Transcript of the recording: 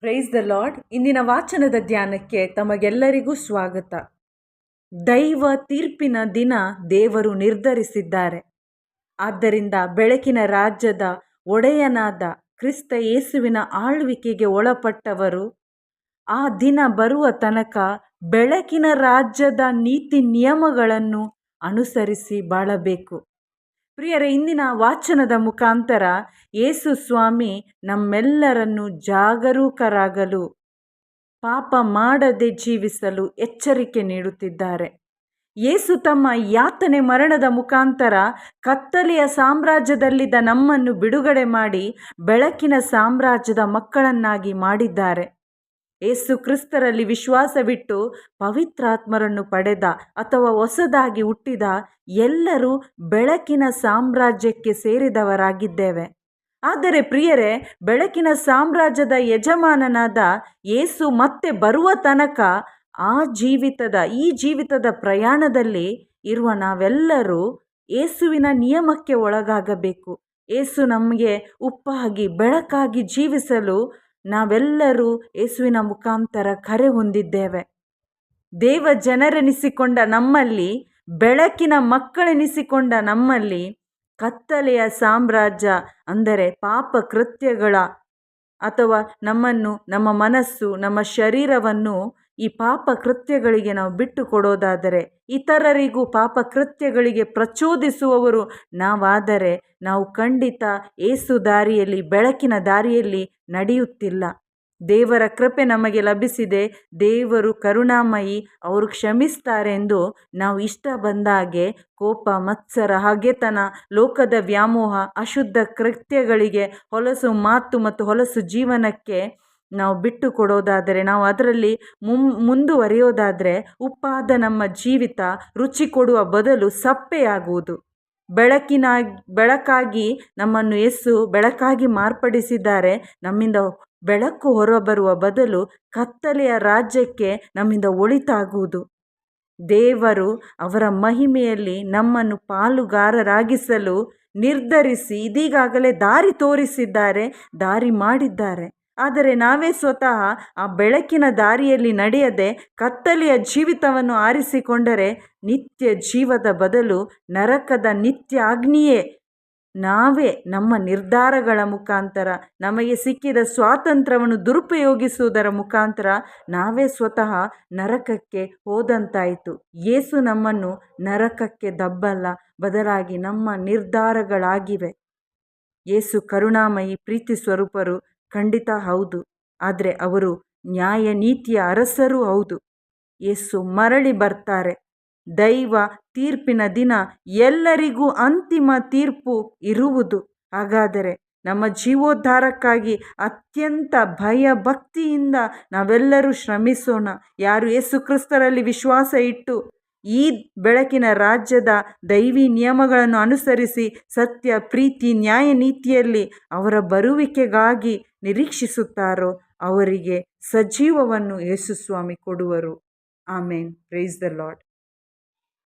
Price the lord. ಇಂದಿನ ವಾಚನದ ಧ್ಯಾನಕ್ಕೆ ತಮಗೆಲ್ಲರಿಗೂ ಸ್ವಾಗತ. ದೈವ ತೀರ್ಪಿನ ದಿನ ದೇವರು ನಿರ್ಧರಿಸಿದ್ದಾರೆ. ಆದ್ದರಿಂದ ಬೆಳಕಿನ ರಾಜ್ಯದ ಒಡೆಯನಾದ ಕ್ರಿಸ್ತ ಯೇಸುವಿನ ಆಳ್ವಿಕೆಗೆ ಒಳಪಟ್ಟವರು ಆ ದಿನ ಬರುವ ತನಕ ಬೆಳಕಿನ ರಾಜ್ಯದ ನೀತಿ ನಿಯಮಗಳನ್ನು ಅನುಸರಿಸಿ ಬಾಳಬೇಕು. ಪ್ರಿಯರೇ, ಇಂದಿನ ವಾಚನದ ಮುಖಾಂತರ ಯೇಸು ಸ್ವಾಮಿ ನಮ್ಮೆಲ್ಲರನ್ನು ಜಾಗರೂಕರಾಗಲು, ಪಾಪ ಮಾಡದೆ ಜೀವಿಸಲು ಎಚ್ಚರಿಕೆ ನೀಡುತ್ತಿದ್ದಾರೆ. ಯೇಸು ತಮ್ಮ ಯಾತನೆ ಮರಣದ ಮುಖಾಂತರ ಕತ್ತಲೆಯ ಸಾಮ್ರಾಜ್ಯದಲ್ಲಿದ್ದ ನಮ್ಮನ್ನು ಬಿಡುಗಡೆ ಮಾಡಿ ಬೆಳಕಿನ ಸಾಮ್ರಾಜ್ಯದ ಮಕ್ಕಳನ್ನಾಗಿ ಮಾಡಿದ್ದಾರೆ. ಯೇಸು ಕ್ರಿಸ್ತರಲ್ಲಿ ವಿಶ್ವಾಸವಿಟ್ಟು ಪವಿತ್ರಾತ್ಮರನ್ನು ಪಡೆದ ಅಥವಾ ಹೊಸದಾಗಿ ಹುಟ್ಟಿದ ಎಲ್ಲರೂ ಬೆಳಕಿನ ಸಾಮ್ರಾಜ್ಯಕ್ಕೆ ಸೇರಿದವರಾಗಿದ್ದೇವೆ. ಆದರೆ ಪ್ರಿಯರೇ, ಬೆಳಕಿನ ಸಾಮ್ರಾಜ್ಯದ ಯಜಮಾನನಾದ ಯೇಸು ಮತ್ತೆ ಬರುವ ತನಕ ಈ ಜೀವಿತದ ಪ್ರಯಾಣದಲ್ಲಿ ಇರುವ ನಾವೆಲ್ಲರೂ ಯೇಸುವಿನ ನಿಯಮಕ್ಕೆ ಒಳಗಾಗಬೇಕು. ಯೇಸು ನಮಗೆ ಉಪ್ಪಾಗಿ ಬೆಳಕಾಗಿ ಜೀವಿಸಲು ನಾವೆಲ್ಲರೂ ಯೇಸುವಿನ ಮುಖಾಂತರ ಕರೆ ಹೊಂದಿದ್ದೇವೆ. ದೇವ ಜನರೆನಿಸಿಕೊಂಡ ನಮ್ಮಲ್ಲಿ, ಬೆಳಕಿನ ಮಕ್ಕಳೆನಿಸಿಕೊಂಡ ನಮ್ಮಲ್ಲಿ ಕತ್ತಲೆಯ ಸಾಮ್ರಾಜ್ಯ ಅಂದರೆ ಪಾಪ ಕೃತ್ಯಗಳ ಅಥವಾ ನಮ್ಮ ಮನಸ್ಸು, ನಮ್ಮ ಶರೀರವನ್ನು ಈ ಪಾಪ ಕೃತ್ಯಗಳಿಗೆ ನಾವು ಬಿಟ್ಟು ಕೊಡೋದಾದರೆ, ಇತರರಿಗೂ ಪಾಪ ಕೃತ್ಯಗಳಿಗೆ ಪ್ರಚೋದಿಸುವವರು ನಾವಾದರೆ ನಾವು ಖಂಡಿತ ಯೇಸು ದಾರಿಯಲ್ಲಿ, ಬೆಳಕಿನ ದಾರಿಯಲ್ಲಿ ನಡೆಯುತ್ತಿಲ್ಲ. ದೇವರ ಕೃಪೆ ನಮಗೆ ಲಭಿಸಿದೆ. ದೇವರು ಕರುಣಾಮಯಿ, ಅವರು ಕ್ಷಮಿಸ್ತಾರೆ ಎಂದು ನಾವು ಇಷ್ಟ ಬಂದಾಗೆ ಕೋಪ, ಮತ್ಸರ, ಹಗೆತನ, ಲೋಕದ ವ್ಯಾಮೋಹ, ಅಶುದ್ಧ ಕೃತ್ಯಗಳಿಗೆ, ಹೊಲಸು ಮಾತು ಮತ್ತು ಹೊಲಸು ಜೀವನಕ್ಕೆ ನಾವು ಬಿಟ್ಟು ಕೊಡೋದಾದರೆ, ನಾವು ಅದರಲ್ಲಿ ಮುಂದುವರಿಯೋದಾದರೆ ಉಪ್ಪಾದ ನಮ್ಮ ಜೀವಿತ ರುಚಿ ಕೊಡುವ ಬದಲು ಸಪ್ಪೆಯಾಗುವುದು. ಬೆಳಕಾಗಿ ನಮ್ಮನ್ನು ಯೇಸು ಬೆಳಕಾಗಿ ಮಾರ್ಪಡಿಸಿದ್ದಾರೆ. ನಮ್ಮಿಂದ ಬೆಳಕು ಹೊರಬರುವ ಬದಲು ಕತ್ತಲೆಯ ರಾಜ್ಯಕ್ಕೆ ನಮ್ಮಿಂದ ಒಳಿತಾಗುವುದು. ದೇವರು ಅವರ ಮಹಿಮೆಯಲ್ಲಿ ನಮ್ಮನ್ನು ಪಾಲುಗಾರರಾಗಿಸಲು ನಿರ್ಧರಿಸಿ ಇದೀಗಾಗಲೇ ದಾರಿ ತೋರಿಸಿದ್ದಾರೆ, ದಾರಿ ಮಾಡಿದ್ದಾರೆ. ಆದರೆ ನಾವೇ ಸ್ವತಃ ಆ ಬೆಳಕಿನ ದಾರಿಯಲ್ಲಿ ನಡೆಯದೆ ಕತ್ತಲೆಯ ಜೀವಿತವನ್ನು ಆರಿಸಿಕೊಂಡರೆ ನಿತ್ಯ ಜೀವದ ಬದಲು ನರಕದ ನಿತ್ಯ ಅಗ್ನಿಯೇ ನಾವೇ ನಮ್ಮ ನಿರ್ಧಾರಗಳ ಮುಖಾಂತರ, ನಮಗೆ ಸಿಕ್ಕಿದ ಸ್ವಾತಂತ್ರ್ಯವನ್ನು ದುರುಪಯೋಗಿಸುವುದರ ಮುಖಾಂತರ ನಾವೇ ಸ್ವತಃ ನರಕಕ್ಕೆ ಹೋದಂತಾಯಿತು. ಯೇಸು ನಮ್ಮನ್ನು ನರಕಕ್ಕೆ ದಬ್ಬಲ್ಲ, ಬದಲಾಗಿ ನಮ್ಮ ನಿರ್ಧಾರಗಳಾಗಿವೆ. ಯೇಸು ಕರುಣಾಮಯಿ, ಪ್ರೀತಿ ಸ್ವರೂಪರು ಖಂಡಿತ ಹೌದು, ಆದರೆ ಅವರು ನ್ಯಾಯ ನೀತಿಯ ಅರಸರೂ ಹೌದು. ಯೇಸು ಮರಳಿ ಬರ್ತಾರೆ. ದೈವ ತೀರ್ಪಿನ ದಿನ ಎಲ್ಲರಿಗೂ ಅಂತಿಮ ತೀರ್ಪು ಇರುವುದು. ಹಾಗಾದರೆ ನಮ್ಮ ಜೀವೋದ್ಧಾರಕ್ಕಾಗಿ ಅತ್ಯಂತ ಭಯಭಕ್ತಿಯಿಂದ ನಾವೆಲ್ಲರೂ ಶ್ರಮಿಸೋಣ. ಯಾರು ಯೇಸು ಕ್ರಿಸ್ತರಲ್ಲಿ ವಿಶ್ವಾಸ ಇಟ್ಟು ಈ ಬೆಳಕಿನ ರಾಜ್ಯದ ದೈವಿ ನಿಯಮಗಳನ್ನು ಅನುಸರಿಸಿ ಸತ್ಯ, ಪ್ರೀತಿ, ನ್ಯಾಯ ನೀತಿಯಲ್ಲಿ ಅವರ ಬರುವಿಕೆಗಾಗಿ ನಿರೀಕ್ಷಿಸುತ್ತಾರೋ ಅವರಿಗೆ ಸಜೀವವನ್ನು ಯೇಸು ಸ್ವಾಮಿ ಕೊಡುವರು. ಆಮೇನ್. Praise the lord.